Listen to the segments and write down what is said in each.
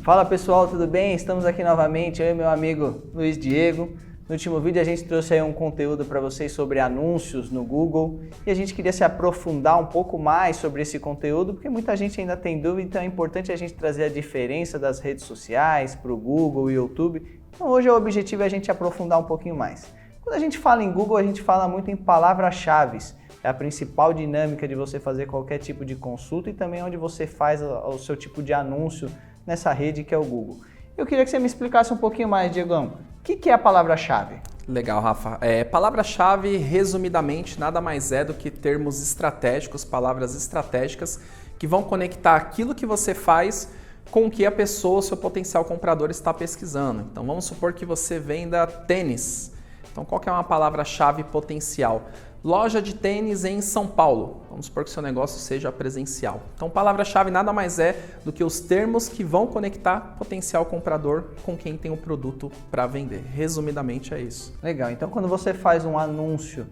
Fala pessoal, tudo bem? Estamos aqui novamente, eu e meu amigo Luiz Diego. No último vídeo a gente trouxe aí um conteúdo para vocês sobre anúncios no Google e a gente queria se aprofundar um pouco mais sobre esse conteúdo porque muita gente ainda tem dúvida, então é importante a gente trazer a diferença das redes sociais para o Google e YouTube. Então hoje o objetivo é a gente aprofundar um pouquinho mais. Quando a gente fala em Google, a gente fala muito em palavras-chave. É a principal dinâmica de você fazer qualquer tipo de consulta e também onde você faz o seu tipo de anúncio nessa rede que é o Google. Eu queria que você me explicasse um pouquinho mais, Diegão. O que é a palavra-chave? Legal, Rafa. Palavra-chave, resumidamente, nada mais é do que termos estratégicos, palavras estratégicas que vão conectar aquilo que você faz com o que a pessoa, o seu potencial comprador está pesquisando. Então vamos supor que você venda tênis. Então qual que é uma palavra-chave potencial? Loja de tênis em São Paulo. Vamos supor que o seu negócio seja presencial. Então, palavra-chave nada mais é do que os termos que vão conectar potencial comprador com quem tem o produto para vender. Resumidamente é isso. Legal. Então, quando você faz um anúncio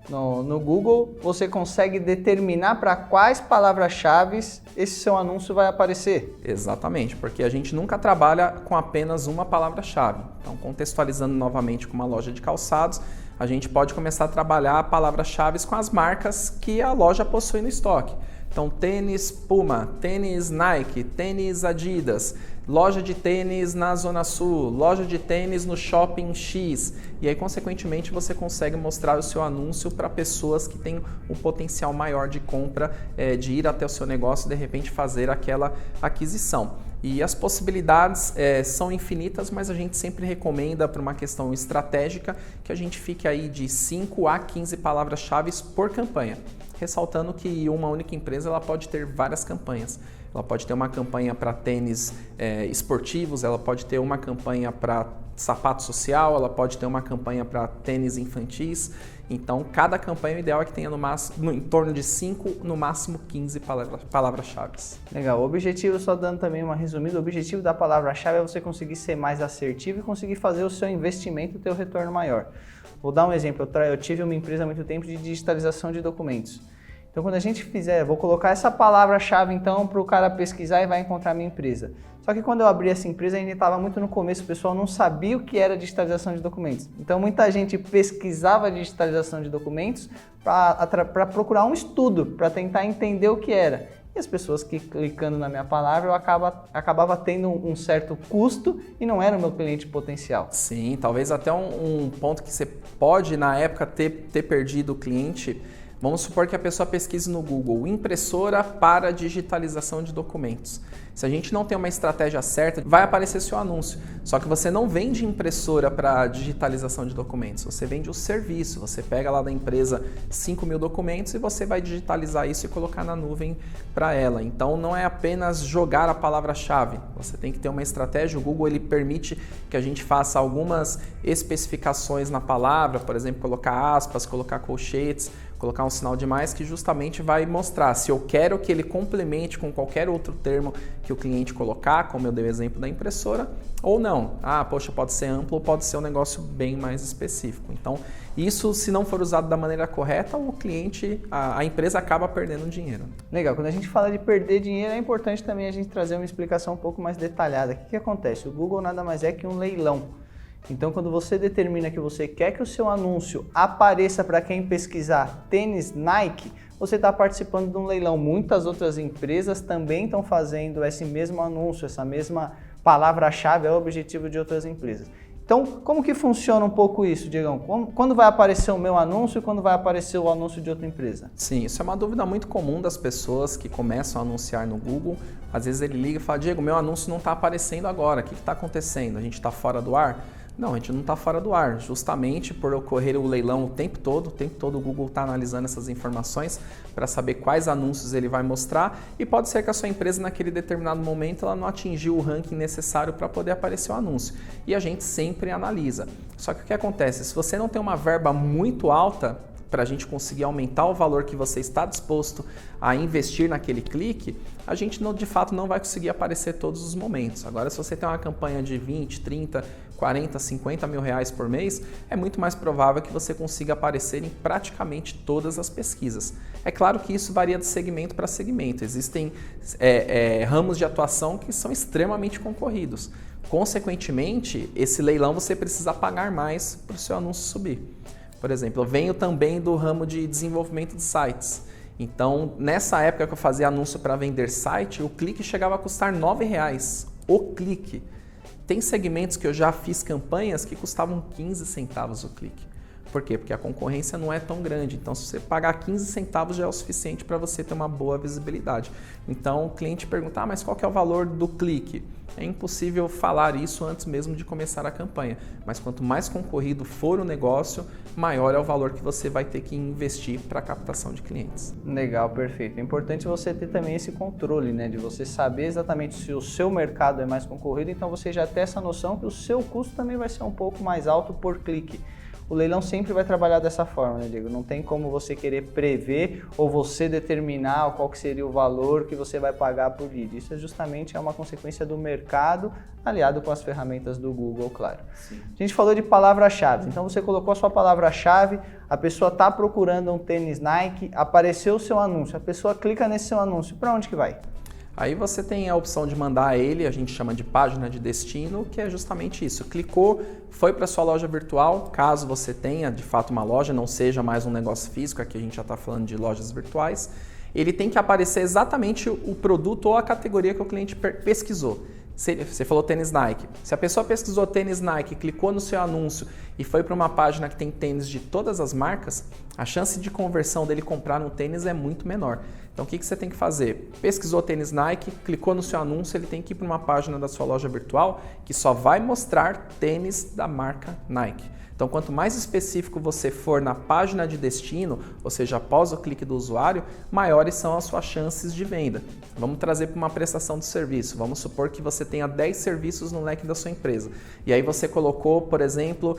no Google, você consegue determinar para quais palavras-chave esse seu anúncio vai aparecer? Exatamente, porque a gente nunca trabalha com apenas uma palavra-chave. Então, contextualizando novamente com uma loja de calçados, a gente pode começar a trabalhar palavras-chave com as marcas que a loja possui no estoque. Então, tênis Puma, tênis Nike, tênis Adidas, loja de tênis na Zona Sul, loja de tênis no Shopping X. E aí, consequentemente, você consegue mostrar o seu anúncio para pessoas que têm um potencial maior de compra, de ir até o seu negócio e, de repente, fazer aquela aquisição. E as possibilidades são infinitas, mas a gente sempre recomenda, por uma questão estratégica, que a gente fique aí de 5 a 15 palavras-chave por campanha. Ressaltando que uma única empresa ela pode ter várias campanhas. Ela pode ter uma campanha para tênis esportivos, ela pode ter uma campanha para sapato social, ela pode ter uma campanha para tênis infantis. Então, cada campanha, o ideal é que tenha em torno de 5, no máximo 15 palavras-chave. Legal. O objetivo, só dando também uma resumida, o objetivo da palavra-chave é você conseguir ser mais assertivo e conseguir fazer o seu investimento ter o retorno maior. Vou dar um exemplo. Eu tive uma empresa há muito tempo de digitalização de documentos. Então, quando a gente fizer, vou colocar essa palavra-chave então para o cara pesquisar e vai encontrar a minha empresa. Só que quando eu abri essa empresa ainda estava muito no começo, o pessoal não sabia o que era digitalização de documentos. Então, muita gente pesquisava digitalização de documentos para procurar um estudo, para tentar entender o que era. E as pessoas que clicando na minha palavra, eu acabava tendo um certo custo e não era o meu cliente potencial. Sim, talvez até um ponto que você pode, na época, ter perdido o cliente. Vamos supor que a pessoa pesquise no Google, impressora para digitalização de documentos. Se a gente não tem uma estratégia certa, vai aparecer seu anúncio. Só que você não vende impressora para digitalização de documentos, você vende o serviço. Você pega lá da empresa 5.000 documentos e você vai digitalizar isso e colocar na nuvem para ela. Então não é apenas jogar a palavra-chave, você tem que ter uma estratégia. O Google ele permite que a gente faça algumas especificações na palavra, por exemplo, colocar aspas, colocar colchetes, colocar um sinal de mais que justamente vai mostrar se eu quero que ele complemente com qualquer outro termo que o cliente colocar, como eu dei o exemplo da impressora, ou não. Poxa, pode ser amplo ou pode ser um negócio bem mais específico. Então, isso, se não for usado da maneira correta, o cliente, a empresa acaba perdendo dinheiro. Legal, quando a gente fala de perder dinheiro, é importante também a gente trazer uma explicação um pouco mais detalhada. O que acontece? O Google nada mais é que um leilão. Então, quando você determina que você quer que o seu anúncio apareça para quem pesquisar tênis Nike, você está participando de um leilão. Muitas outras empresas também estão fazendo esse mesmo anúncio, essa mesma palavra-chave é o objetivo de outras empresas. Então, como que funciona um pouco isso, Diegão? Quando vai aparecer o meu anúncio e quando vai aparecer o anúncio de outra empresa? Sim, isso é uma dúvida muito comum das pessoas que começam a anunciar no Google. Às vezes ele liga e fala, Diego, meu anúncio não está aparecendo agora, o que está acontecendo? A gente está fora do ar? Não, a gente não está fora do ar, justamente por ocorrer o leilão o tempo todo o Google está analisando essas informações para saber quais anúncios ele vai mostrar e pode ser que a sua empresa naquele determinado momento ela não atingiu o ranking necessário para poder aparecer o anúncio e a gente sempre analisa. Só que o que acontece? Se você não tem uma verba muito alta, para a gente conseguir aumentar o valor que você está disposto a investir naquele clique, a gente de fato não vai conseguir aparecer todos os momentos. Agora, se você tem uma campanha de 20, 30, 40, 50 mil reais por mês, é muito mais provável que você consiga aparecer em praticamente todas as pesquisas. É claro que isso varia de segmento para segmento. Existem ramos de atuação que são extremamente concorridos. Consequentemente, esse leilão você precisa pagar mais para o seu anúncio subir. Por exemplo, eu venho também do ramo de desenvolvimento de sites. Então, nessa época que eu fazia anúncio para vender site, o clique chegava a custar R$ 9,00. O clique. Tem segmentos que eu já fiz campanhas que custavam 15 centavos o clique. Por quê? Porque a concorrência não é tão grande. Então, se você pagar 15 centavos já é o suficiente para você ter uma boa visibilidade. Então, o cliente pergunta, mas qual que é o valor do clique? É impossível falar isso antes mesmo de começar a campanha. Mas quanto mais concorrido for o negócio, maior é o valor que você vai ter que investir para a captação de clientes. Legal, perfeito. É importante você ter também esse controle, né? De você saber exatamente se o seu mercado é mais concorrido, então você já tem essa noção que o seu custo também vai ser um pouco mais alto por clique. O leilão sempre vai trabalhar dessa forma, né, Diego? Não tem como você querer prever ou você determinar qual que seria o valor que você vai pagar por lead. Isso justamente é uma consequência do mercado, aliado com as ferramentas do Google, claro. Sim. A gente falou de palavra-chave. Então você colocou a sua palavra-chave, a pessoa está procurando um tênis Nike, apareceu o seu anúncio, a pessoa clica nesse seu anúncio, para onde que vai? Aí você tem a opção de mandar ele, a gente chama de página de destino, que é justamente isso. Clicou, foi para sua loja virtual, caso você tenha de fato uma loja, não seja mais um negócio físico, aqui a gente já está falando de lojas virtuais, ele tem que aparecer exatamente o produto ou a categoria que o cliente pesquisou. Você falou tênis Nike. Se a pessoa pesquisou tênis Nike, clicou no seu anúncio e foi para uma página que tem tênis de todas as marcas, a chance de conversão dele comprar um tênis é muito menor. Então o que você tem que fazer? Pesquisou tênis Nike, clicou no seu anúncio, ele tem que ir para uma página da sua loja virtual que só vai mostrar tênis da marca Nike. Então, quanto mais específico você for na página de destino, ou seja, após o clique do usuário, maiores são as suas chances de venda. Vamos trazer para uma prestação de serviço. Vamos supor que você tenha 10 serviços no leque da sua empresa. E aí você colocou, por exemplo,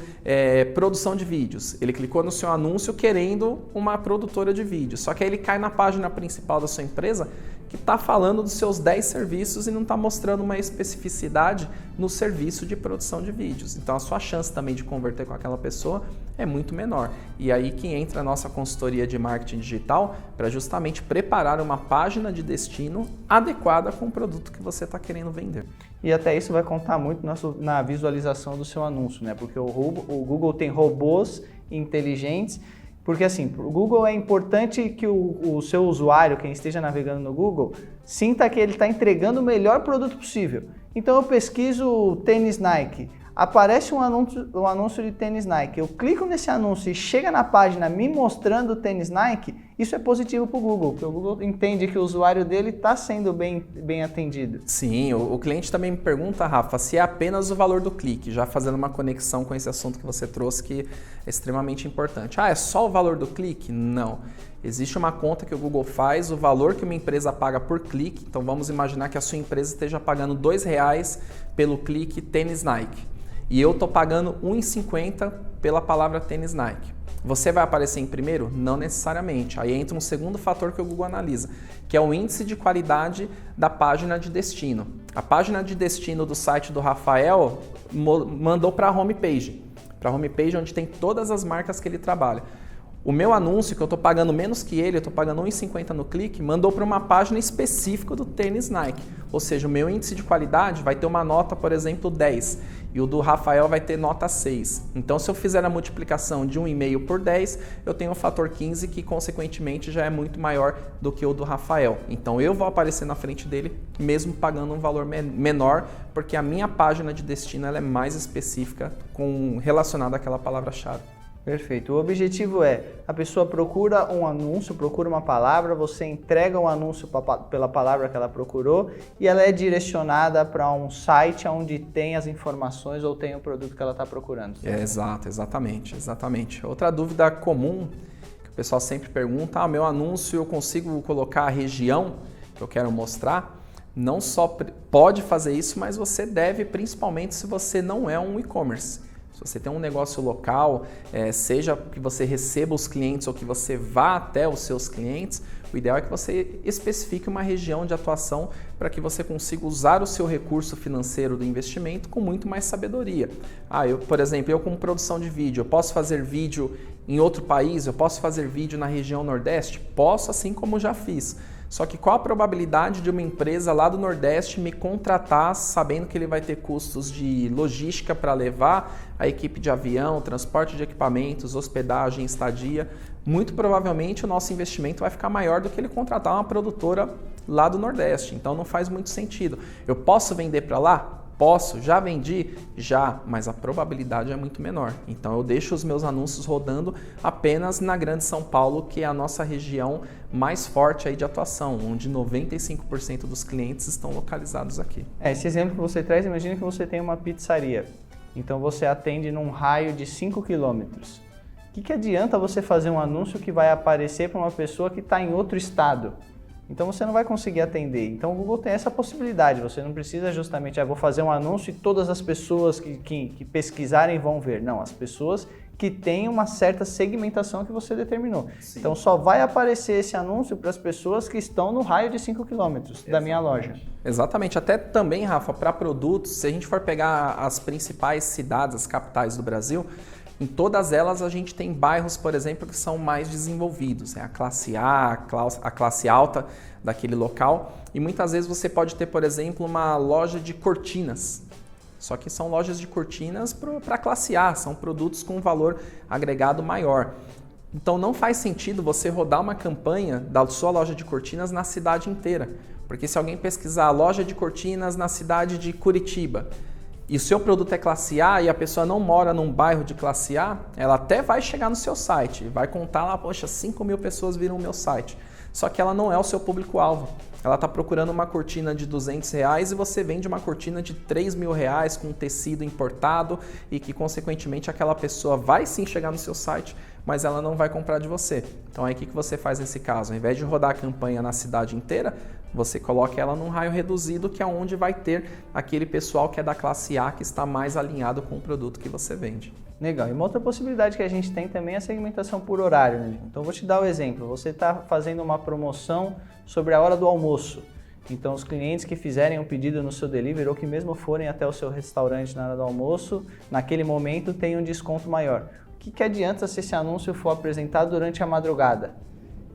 produção de vídeos. Ele clicou no seu anúncio querendo uma produtora de vídeos. Só que aí ele cai na página principal da sua empresa que está falando dos seus 10 serviços e não está mostrando uma especificidade no serviço de produção de vídeos. Então a sua chance também de converter com aquela pessoa é muito menor. E aí que entra a nossa consultoria de marketing digital para justamente preparar uma página de destino adequada com o produto que você está querendo vender. E até isso vai contar muito na visualização do seu anúncio, né? Porque o Google tem robôs inteligentes. Porque assim, para o Google é importante que o seu usuário, quem esteja navegando no Google, sinta que ele está entregando o melhor produto possível. Então eu pesquiso tênis Nike, aparece um anúncio de tênis Nike, eu clico nesse anúncio e chega na página me mostrando o tênis Nike, isso é positivo para o Google, porque o Google entende que o usuário dele está sendo bem atendido. Sim, o cliente também me pergunta, Rafa, se é apenas o valor do clique, já fazendo uma conexão com esse assunto que você trouxe que é extremamente importante. É só o valor do clique? Não. Existe uma conta que o Google faz, o valor que uma empresa paga por clique, então vamos imaginar que a sua empresa esteja pagando R$2 pelo clique tênis Nike. E eu estou pagando R$1,50 pela palavra tênis Nike. Você vai aparecer em primeiro? Não necessariamente. Aí entra um segundo fator que o Google analisa, que é o índice de qualidade da página de destino. A página de destino do site do Rafael mandou para a homepage. Para a homepage onde tem todas as marcas que ele trabalha. O meu anúncio, que eu estou pagando menos que ele, eu estou pagando R$1,50 no clique, mandou para uma página específica do tênis Nike. Ou seja, o meu índice de qualidade vai ter uma nota, por exemplo, 10. E o do Rafael vai ter nota 6. Então, se eu fizer a multiplicação de 1,5 por 10, eu tenho o fator 15, que consequentemente já é muito maior do que o do Rafael. Então, eu vou aparecer na frente dele, mesmo pagando um valor menor, porque a minha página de destino ela é mais específica relacionada àquela palavra-chave. Perfeito. O objetivo é, a pessoa procura um anúncio, procura uma palavra, você entrega o anúncio pela palavra que ela procurou e ela é direcionada para um site onde tem as informações ou tem o produto que ela está procurando. Exatamente. Outra dúvida comum que o pessoal sempre pergunta, meu anúncio eu consigo colocar a região que eu quero mostrar? Não só pode fazer isso, mas você deve, principalmente se você não é um e-commerce. Se você tem um negócio local, seja que você receba os clientes ou que você vá até os seus clientes, o ideal é que você especifique uma região de atuação para que você consiga usar o seu recurso financeiro do investimento com muito mais sabedoria. Por exemplo, eu como produção de vídeo, eu posso fazer vídeo em outro país, eu posso fazer vídeo na região Nordeste? Posso, assim como já fiz. Só que qual a probabilidade de uma empresa lá do Nordeste me contratar sabendo que ele vai ter custos de logística para levar a equipe de avião, transporte de equipamentos, hospedagem, estadia? Muito provavelmente o nosso investimento vai ficar maior do que ele contratar uma produtora lá do Nordeste. Então não faz muito sentido. Eu posso vender para lá? Posso, já vendi? Já, mas a probabilidade é muito menor. Então eu deixo os meus anúncios rodando apenas na Grande São Paulo, que é a nossa região mais forte aí de atuação, onde 95% dos clientes estão localizados aqui. Esse exemplo que você traz, imagina que você tem uma pizzaria. Então você atende num raio de 5 quilômetros. O que adianta você fazer um anúncio que vai aparecer para uma pessoa que está em outro estado? Então você não vai conseguir atender. Então o Google tem essa possibilidade, você não precisa justamente, vou fazer um anúncio e todas as pessoas que pesquisarem vão ver. Não, as pessoas que têm uma certa segmentação que você determinou. Sim. Então só vai aparecer esse anúncio para as pessoas que estão no raio de 5 quilômetros da minha loja. Exatamente. Até também, Rafa, para produtos, se a gente for pegar as principais cidades, as capitais do Brasil, em todas elas a gente tem bairros, por exemplo, que são mais desenvolvidos, a classe A, a classe alta daquele local. E muitas vezes você pode ter, por exemplo, uma loja de cortinas. Só que são lojas de cortinas para a classe A, são produtos com valor agregado maior. Então não faz sentido você rodar uma campanha da sua loja de cortinas na cidade inteira. Porque se alguém pesquisar loja de cortinas na cidade de Curitiba, e o seu produto é classe A e a pessoa não mora num bairro de classe A, ela até vai chegar no seu site, vai contar lá, poxa, 5 mil pessoas viram o meu site. Só que ela não é o seu público-alvo. Ela está procurando uma cortina de R$200 e você vende uma cortina de R$3.000 com tecido importado e que, consequentemente, aquela pessoa vai sim chegar no seu site, mas ela não vai comprar de você. Então, aí o que você faz nesse caso? Ao invés de rodar a campanha na cidade inteira, você coloca ela num raio reduzido, que é onde vai ter aquele pessoal que é da classe A, que está mais alinhado com o produto que você vende. Legal. E uma outra possibilidade que a gente tem também é a segmentação por horário, né? Então, vou te dar um exemplo. Você está fazendo uma promoção sobre a hora do almoço. Então, os clientes que fizerem um pedido no seu delivery ou que mesmo forem até o seu restaurante na hora do almoço, naquele momento tem um desconto maior. O que adianta se esse anúncio for apresentado durante a madrugada?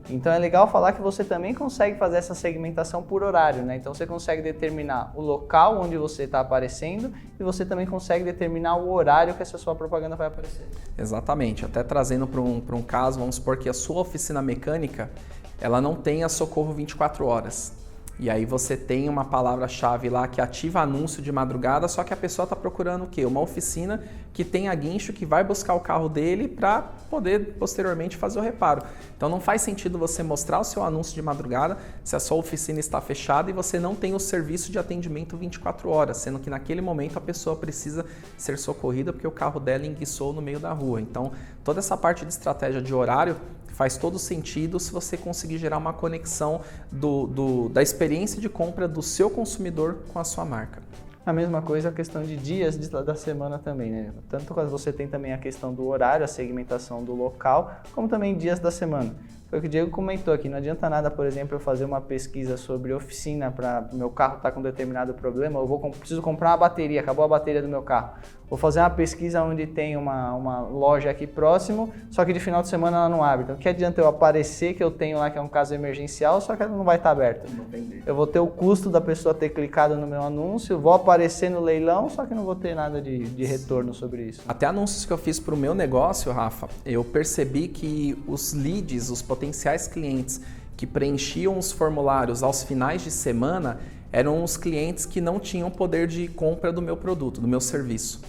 Então é legal falar que você também consegue fazer essa segmentação por horário, né? Então você consegue determinar o local onde você está aparecendo e você também consegue determinar o horário que essa sua propaganda vai aparecer. Exatamente. Até trazendo para um caso, vamos supor que a sua oficina mecânica, ela não tenha socorro 24 horas. E aí você tem uma palavra-chave lá que ativa anúncio de madrugada, só que a pessoa está procurando o quê? Uma oficina que tenha guincho, que vai buscar o carro dele para poder posteriormente fazer o reparo. Então não faz sentido você mostrar o seu anúncio de madrugada se a sua oficina está fechada e você não tem o serviço de atendimento 24 horas, sendo que naquele momento a pessoa precisa ser socorrida porque o carro dela enguiçou no meio da rua. Então toda essa parte de estratégia de horário faz todo sentido se você conseguir gerar uma conexão da experiência de compra do seu consumidor com a sua marca. A mesma coisa a questão de dias da semana também, né? Tanto que você tem também a questão do horário, a segmentação do local, como também dias da semana. Foi o que o Diego comentou aqui, não adianta nada, por exemplo, eu fazer uma pesquisa sobre oficina para meu carro estar com determinado problema, eu preciso comprar uma bateria, acabou a bateria do meu carro. Vou fazer uma pesquisa onde tem uma loja aqui próximo, só que de final de semana ela não abre. Então, o que adianta eu aparecer que eu tenho lá que é um caso emergencial, só que ela não vai estar aberta. Eu vou ter o custo da pessoa ter clicado no meu anúncio, vou aparecer no leilão, só que não vou ter nada de retorno sobre isso. Até anúncios que eu fiz para o meu negócio, Rafa, eu percebi que os leads, os potenciais clientes que preenchiam os formulários aos finais de semana eram os clientes que não tinham poder de compra do meu produto, do meu serviço.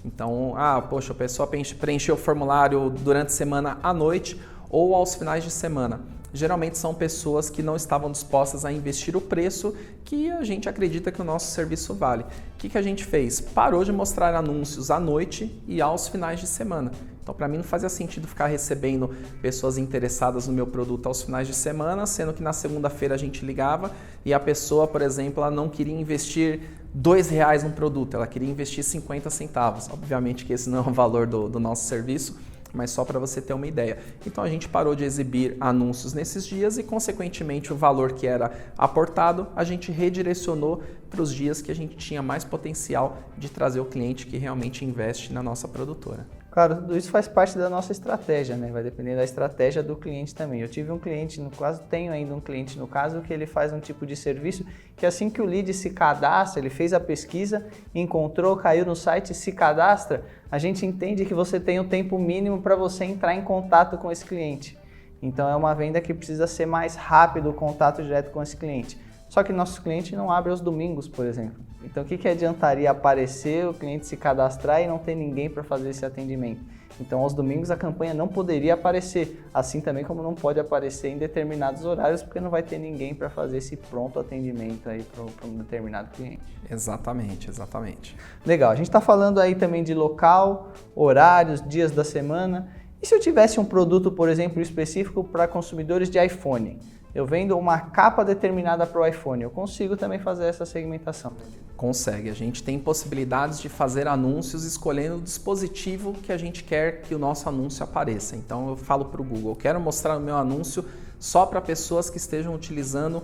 Então, poxa, a pessoa preencheu o formulário durante a semana à noite ou aos finais de semana. Geralmente são pessoas que não estavam dispostas a investir o preço que a gente acredita que o nosso serviço vale. O que a gente fez? Parou de mostrar anúncios à noite e aos finais de semana. Então, para mim, não fazia sentido ficar recebendo pessoas interessadas no meu produto aos finais de semana, sendo que na segunda-feira a gente ligava e a pessoa, por exemplo, ela não queria investir R$2 num produto, ela queria investir 50 centavos. Obviamente que esse não é o valor do nosso serviço, mas só para você ter uma ideia. Então a gente parou de exibir anúncios nesses dias e, consequentemente, o valor que era aportado, a gente redirecionou para os dias que a gente tinha mais potencial de trazer o cliente que realmente investe na nossa produtora. Claro, tudo isso faz parte da nossa estratégia, né? Vai depender da estratégia do cliente também. Eu tive um cliente, no caso, tenho ainda um cliente no caso, que ele faz um tipo de serviço que assim que o lead se cadastra, ele fez a pesquisa, encontrou, caiu no site, se cadastra, a gente entende que você tem o tempo mínimo para você entrar em contato com esse cliente. Então é uma venda que precisa ser mais rápido o contato direto com esse cliente. Só que nossos clientes não abrem aos domingos, por exemplo. Então o que adiantaria aparecer, o cliente se cadastrar e não ter ninguém para fazer esse atendimento? Então aos domingos a campanha não poderia aparecer, assim também como não pode aparecer em determinados horários, porque não vai ter ninguém para fazer esse pronto atendimento aí para um determinado cliente. Exatamente, exatamente. Legal, a gente está falando aí também de local, horários, dias da semana. E se eu tivesse um produto, por exemplo, específico para consumidores de iPhone? Eu vendo uma capa determinada para o iPhone, eu consigo também fazer essa segmentação? Consegue. A gente tem possibilidades de fazer anúncios escolhendo o dispositivo que a gente quer que o nosso anúncio apareça. Então eu falo para o Google, eu quero mostrar o meu anúncio só para pessoas que estejam utilizando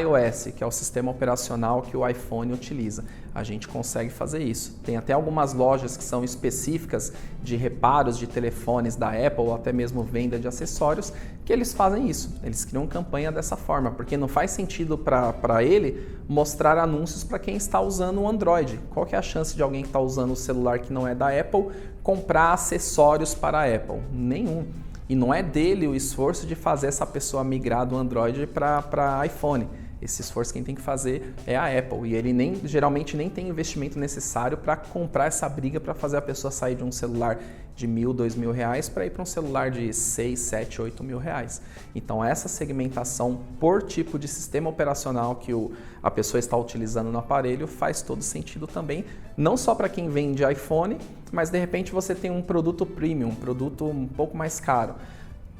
iOS, que é o sistema operacional que o iPhone utiliza. A gente consegue fazer isso. Tem até algumas lojas que são específicas de reparos de telefones da Apple ou até mesmo venda de acessórios que eles fazem isso. Eles criam campanha dessa forma, porque não faz sentido para ele mostrar anúncios para quem está usando o Android. Qual que é a chance de alguém que está usando o celular que não é da Apple comprar acessórios para a Apple? Nenhum. E não é dele o esforço de fazer essa pessoa migrar do Android para iPhone. Esse esforço quem tem que fazer é a Apple. E ele geralmente nem tem investimento necessário para comprar essa briga para fazer a pessoa sair de um celular de R$1.000, R$2.000 para ir para um celular de R$6.000, R$7.000, R$8.000. Então essa segmentação por tipo de sistema operacional que a pessoa está utilizando no aparelho faz todo sentido também, não só para quem vende iPhone, mas de repente você tem um produto premium, um produto um pouco mais caro.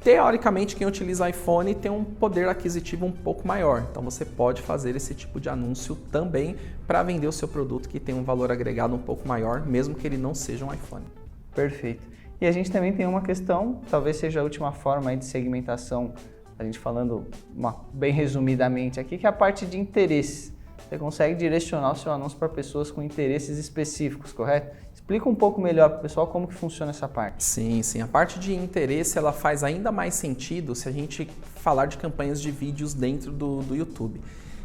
Teoricamente, quem utiliza iPhone tem um poder aquisitivo um pouco maior, então você pode fazer esse tipo de anúncio também para vender o seu produto que tem um valor agregado um pouco maior, mesmo que ele não seja um iPhone. Perfeito. E a gente também tem uma questão, talvez seja a última forma aí de segmentação, a gente falando bem resumidamente aqui, que é a parte de interesses. Você consegue direcionar o seu anúncio para pessoas com interesses específicos, correto? Explica um pouco melhor para o pessoal como que funciona essa parte. Sim. A parte de interesse ela faz ainda mais sentido se a gente falar de campanhas de vídeos dentro do YouTube.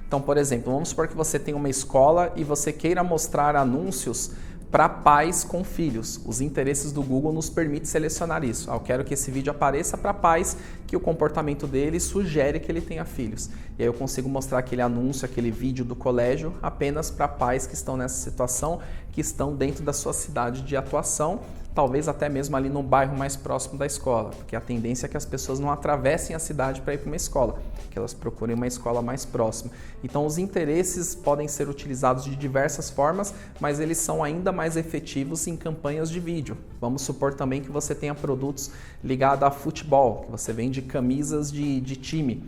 Então, por exemplo, vamos supor que você tem uma escola e você queira mostrar anúncios para pais com filhos. Os interesses do Google nos permitem selecionar isso. Eu quero que esse vídeo apareça para pais que o comportamento dele sugere que ele tenha filhos. E aí eu consigo mostrar aquele anúncio, aquele vídeo do colégio apenas para pais que estão nessa situação, que estão dentro da sua cidade de atuação, talvez até mesmo ali no bairro mais próximo da escola, porque a tendência é que as pessoas não atravessem a cidade para ir para uma escola, que elas procurem uma escola mais próxima. Então os interesses podem ser utilizados de diversas formas, mas eles são ainda mais efetivos em campanhas de vídeo. Vamos supor também que você tenha produtos ligados a futebol, que você vende camisas de time.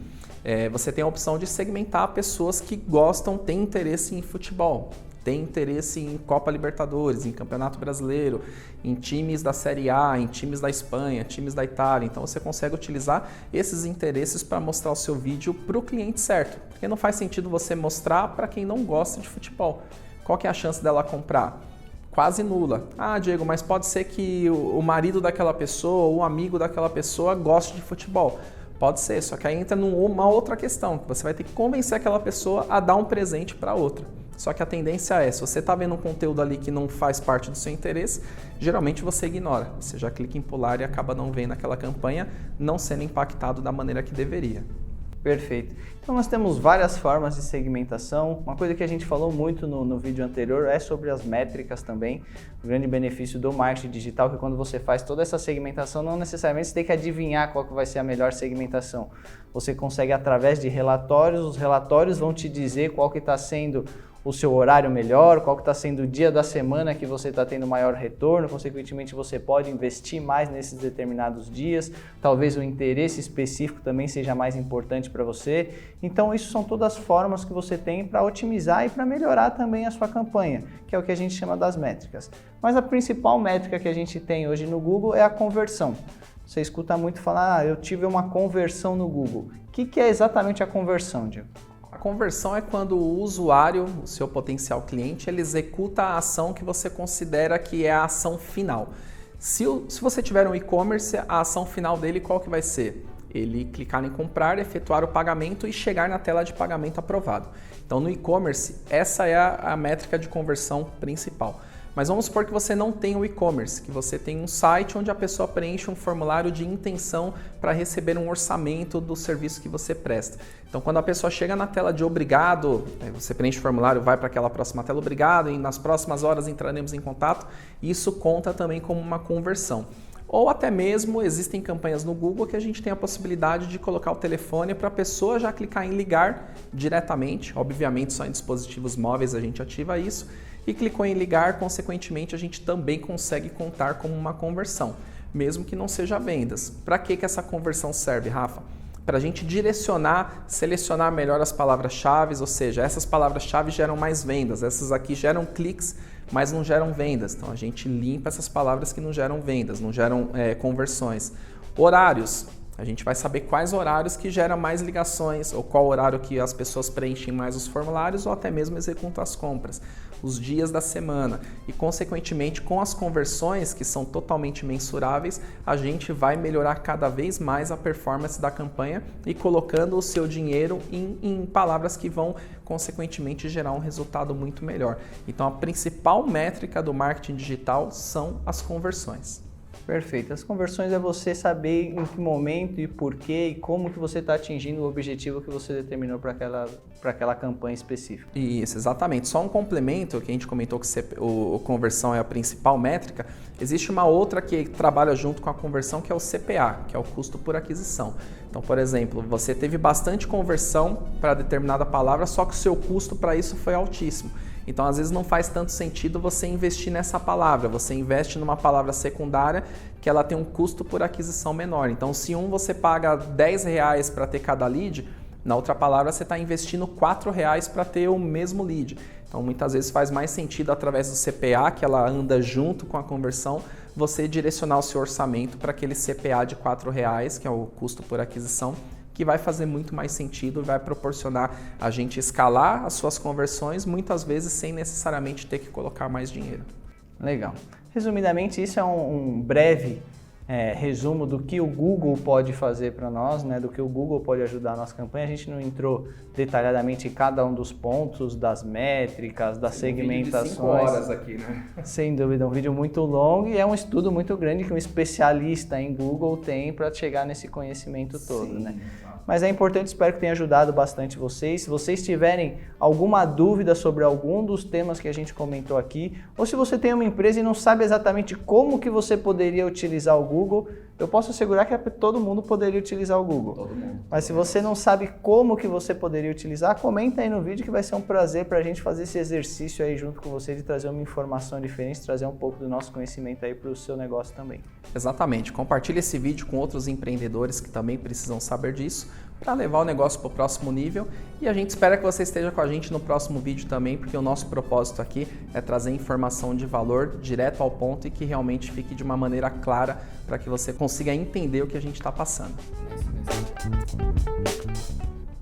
Você tem a opção de segmentar pessoas que gostam, têm interesse em futebol. Tem interesse em Copa Libertadores, em Campeonato Brasileiro, em times da Série A, em times da Espanha, times da Itália. Então você consegue utilizar esses interesses para mostrar o seu vídeo para o cliente certo. Porque não faz sentido você mostrar para quem não gosta de futebol. Qual que é a chance dela comprar? Quase nula. Ah, Diego, mas pode ser que o marido daquela pessoa ou o amigo daquela pessoa goste de futebol. Pode ser, só que aí entra numa outra questão, que você vai ter que convencer aquela pessoa a dar um presente para outra. Só que a tendência é, se você está vendo um conteúdo ali que não faz parte do seu interesse, geralmente você ignora. Você já clica em pular e acaba não vendo aquela campanha, não sendo impactado da maneira que deveria. Perfeito. Então nós temos várias formas de segmentação. Uma coisa que a gente falou muito no vídeo anterior é sobre as métricas também. O grande benefício do marketing digital é que quando você faz toda essa segmentação, não necessariamente você tem que adivinhar qual que vai ser a melhor segmentação. Você consegue através de relatórios, os relatórios vão te dizer qual que está sendo o seu horário melhor, qual que está sendo o dia da semana que você está tendo maior retorno, consequentemente você pode investir mais nesses determinados dias, talvez o interesse específico também seja mais importante para você. Então isso são todas formas que você tem para otimizar e para melhorar também a sua campanha, que é o que a gente chama das métricas. Mas a principal métrica que a gente tem hoje no Google é a conversão. Você escuta muito falar, eu tive uma conversão no Google. O que é exatamente a conversão, Diego? A conversão é quando o usuário, o seu potencial cliente, ele executa a ação que você considera que é a ação final. Se você tiver um e-commerce, a ação final dele qual que vai ser? Ele clicar em comprar, efetuar o pagamento e chegar na tela de pagamento aprovado. Então no e-commerce, essa é a métrica de conversão principal. Mas vamos supor que você não tem o e-commerce, que você tem um site onde a pessoa preenche um formulário de intenção para receber um orçamento do serviço que você presta. Então, quando a pessoa chega na tela de obrigado, você preenche o formulário, vai para aquela próxima tela, obrigado, e nas próximas horas entraremos em contato, isso conta também como uma conversão. Ou até mesmo existem campanhas no Google que a gente tem a possibilidade de colocar o telefone para a pessoa já clicar em ligar diretamente, obviamente só em dispositivos móveis a gente ativa isso, e clicou em ligar, consequentemente a gente também consegue contar como uma conversão, mesmo que não seja vendas. Para que essa conversão serve, Rafa? Para a gente direcionar, selecionar melhor as palavras-chave, ou seja, essas palavras-chave geram mais vendas, essas aqui geram cliques, mas não geram vendas. Então a gente limpa essas palavras que não geram vendas, não geram conversões. Horários. A gente vai saber quais horários que geram mais ligações, ou qual horário que as pessoas preenchem mais os formulários, ou até mesmo executam as compras, os dias da semana. E, consequentemente, com as conversões, que são totalmente mensuráveis, a gente vai melhorar cada vez mais a performance da campanha e colocando o seu dinheiro em palavras que vão, consequentemente, gerar um resultado muito melhor. Então, a principal métrica do marketing digital são as conversões. Perfeito. As conversões é você saber em que momento e porquê e como que você está atingindo o objetivo que você determinou para aquela campanha específica. Isso, exatamente. Só um complemento, que a gente comentou que a conversão é a principal métrica, existe uma outra que trabalha junto com a conversão, que é o CPA, que é o custo por aquisição. Então, por exemplo, você teve bastante conversão para determinada palavra, só que o seu custo para isso foi altíssimo. Então, às vezes não faz tanto sentido você investir nessa palavra, você investe numa palavra secundária que ela tem um custo por aquisição menor. Então, se você paga R$10 para ter cada lead, na outra palavra você está investindo R$4 para ter o mesmo lead. Então, muitas vezes faz mais sentido através do CPA, que ela anda junto com a conversão, você direcionar o seu orçamento para aquele CPA de R$4, que é o custo por aquisição, que vai fazer muito mais sentido e vai proporcionar a gente escalar as suas conversões, muitas vezes sem necessariamente ter que colocar mais dinheiro. Legal. Resumidamente, isso é um breve resumo do que o Google pode fazer para nós, né? Do que o Google pode ajudar a nossa campanha. A gente não entrou detalhadamente em cada um dos pontos, das métricas, das segmentações. Um vídeo de 5 horas aqui, né? Sem dúvida, um vídeo muito longo e é um estudo muito grande que um especialista em Google tem para chegar nesse conhecimento todo, Sim, né? Mas é importante, espero que tenha ajudado bastante vocês. Se vocês tiverem alguma dúvida sobre algum dos temas que a gente comentou aqui, ou se você tem uma empresa e não sabe exatamente como que você poderia utilizar o Google, eu posso assegurar que todo mundo poderia utilizar o Google. Todo mundo. Mas se você não sabe como que você poderia utilizar, comenta aí no vídeo que vai ser um prazer para a gente fazer esse exercício aí junto com você de trazer uma informação diferente, trazer um pouco do nosso conhecimento aí para o seu negócio também. Exatamente. Compartilhe esse vídeo com outros empreendedores que também precisam saber disso para levar o negócio para o próximo nível e a gente espera que você esteja com a gente no próximo vídeo também, porque o nosso propósito aqui é trazer informação de valor direto ao ponto e que realmente fique de uma maneira clara para que você consiga entender o que a gente está passando.